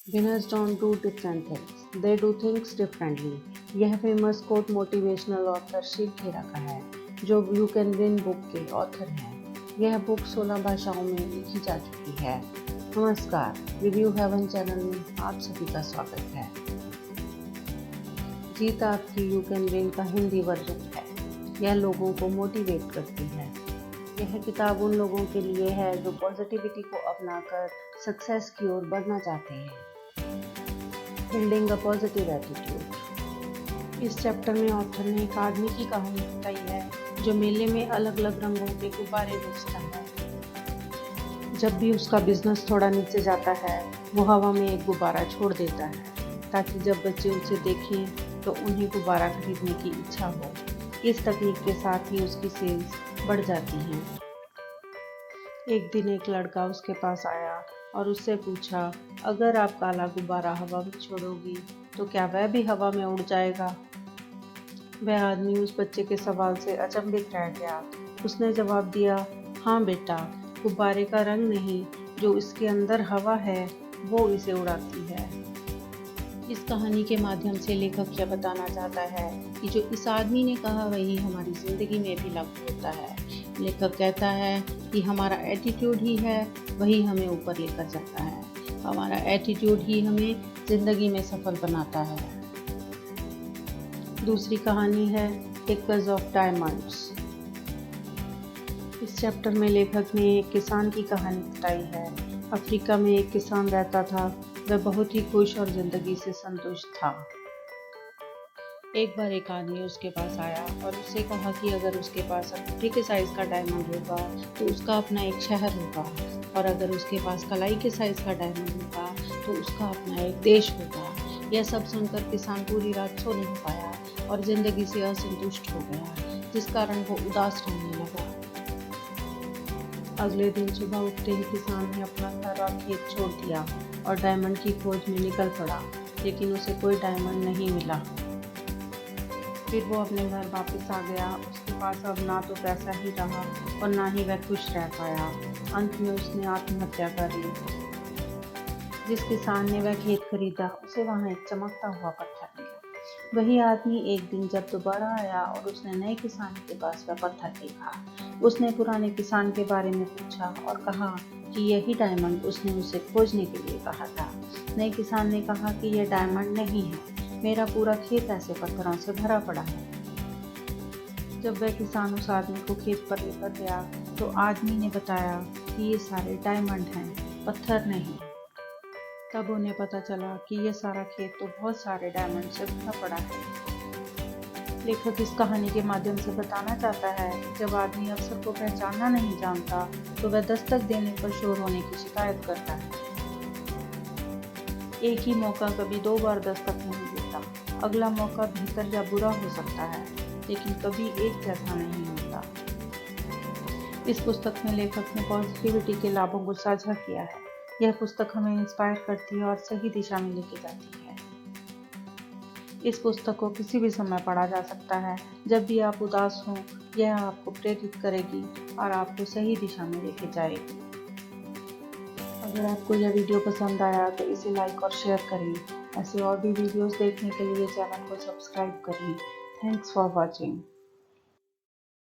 Winners don't do different things, they do things differently. यह famous quote motivational author Shiv Khera का है, जो you can win book के author हैं। यह बुक 16 भाषाओं में लिखी जा चुकी है। नमस्कार, रिव्यू हेवन चैनल में आप सभी का स्वागत है। जीत आपकी यू कैन विन का हिंदी वर्जन है। यह लोगों को मोटिवेट करती है। यह किताब उन लोगों के लिए है जो पॉजिटिविटी को अपनाकर सक्सेस की ओर बढ़ना चाहते हैं। Building a positive attitude. इस चैप्टर में ऑथर ने एक आदमी की कहानी बताई है जो मेले में अलग अलग रंगों के गुब्बारे बेचता है। जब भी उसका बिजनेस थोड़ा नीचे जाता है, वो हवा में एक गुब्बारा छोड़ देता है ताकि जब बच्चे उसे देखें तो उन्हें गुब्बारा खरीदने की इच्छा हो। इस तकनीक के साथ ही उसकी सेल्स बढ़ जाती हैं। एक दिन एक लड़का उसके पास आया और उससे पूछा, अगर आप काला गुब्बारा हवा में छोड़ोगी तो क्या वह भी हवा में उड़ जाएगा? वह आदमी उस बच्चे के सवाल से अचंभित रह गया। उसने जवाब दिया, हाँ बेटा, गुब्बारे का रंग नहीं, जो इसके अंदर हवा है वो इसे उड़ाती है। इस कहानी के माध्यम से लेखक यह बताना चाहता है कि जो इस आदमी ने कहा वही हमारी ज़िंदगी में भी लागू होता है। लेखक कहता है कि हमारा एटीट्यूड ही है वही हमें ऊपर लेकर जाता है। हमारा एटीट्यूड ही हमें ज़िंदगी में सफल बनाता है। दूसरी कहानी है टिकर्स ऑफ डायमंड्स। इस चैप्टर में लेखक ने एक किसान की कहानी बताई है। अफ्रीका में एक किसान रहता था। वह बहुत ही खुश और ज़िंदगी से संतुष्ट था। एक बार एक आदमी उसके पास आया और उससे कहा कि अगर उसके पास अंगूठी के साइज़ का डायमंड होगा तो उसका अपना एक शहर होगा, और अगर उसके पास कलाई के साइज़ का डायमंड होगा तो उसका अपना एक देश होगा। यह सब सुनकर किसान पूरी रात सो नहीं पाया और ज़िंदगी से असंतुष्ट हो गया, जिस कारण वो उदास रहने लगा। अगले दिन सुबह उठते ही किसान ने अपना घर और खेत छोड़ दिया और डायमंड की खोज में निकल पड़ा, लेकिन उसे कोई डायमंड नहीं मिला। फिर वो अपने घर वापस आ गया। उसके पास अब ना तो पैसा ही रहा और ना ही वह खुश रह पाया। अंत में उसने आत्महत्या कर ली। जिस किसान ने वह खेत खरीदा, उसे वहाँ एक चमकता हुआ पत्थर मिला। वही आदमी एक दिन जब दोबारा आया और उसने नए किसान के पास वह पत्थर देखा, उसने पुराने किसान के बारे में पूछा और कहा कि यही डायमंड उसने उसे खोजने के लिए कहा था। नए किसान ने कहा कि यह डायमंड नहीं है, मेरा पूरा खेत ऐसे पत्थरों से भरा पड़ा है। जब वह किसान उस आदमी को खेत पर लेकर गया तो आदमी ने बताया कि ये सारे डायमंड हैं, पत्थर नहीं। तब उन्हें पता चला कि यह सारा खेत तो बहुत सारे डायमंड से भरा पड़ा है। लेखक इस कहानी के माध्यम से बताना चाहता है कि जब आदमी अवसर को पहचानना नहीं जानता तो वह दस्तक देने पर शोर होने की शिकायत करता है। एक ही मौका कभी 2 बार दस्तक नहीं देता। अगला मौका बेहतर या बुरा हो सकता है, लेकिन कभी एक जैसा नहीं होता। इस पुस्तक में लेखक ने पॉजिटिविटी के लाभों को साझा किया है। यह पुस्तक हमें इंस्पायर करती है और सही दिशा में लेके जाती है। इस पुस्तक को किसी भी समय पढ़ा जा सकता है। जब भी आप उदास हों, यह आपको प्रेरित करेगी और आपको सही दिशा में लेके जाएगी। अगर आपको यह वीडियो पसंद आया तो इसे लाइक और शेयर करें। ऐसे और भी वीडियोस देखने के लिए चैनल को सब्सक्राइब करें। Thanks for watching.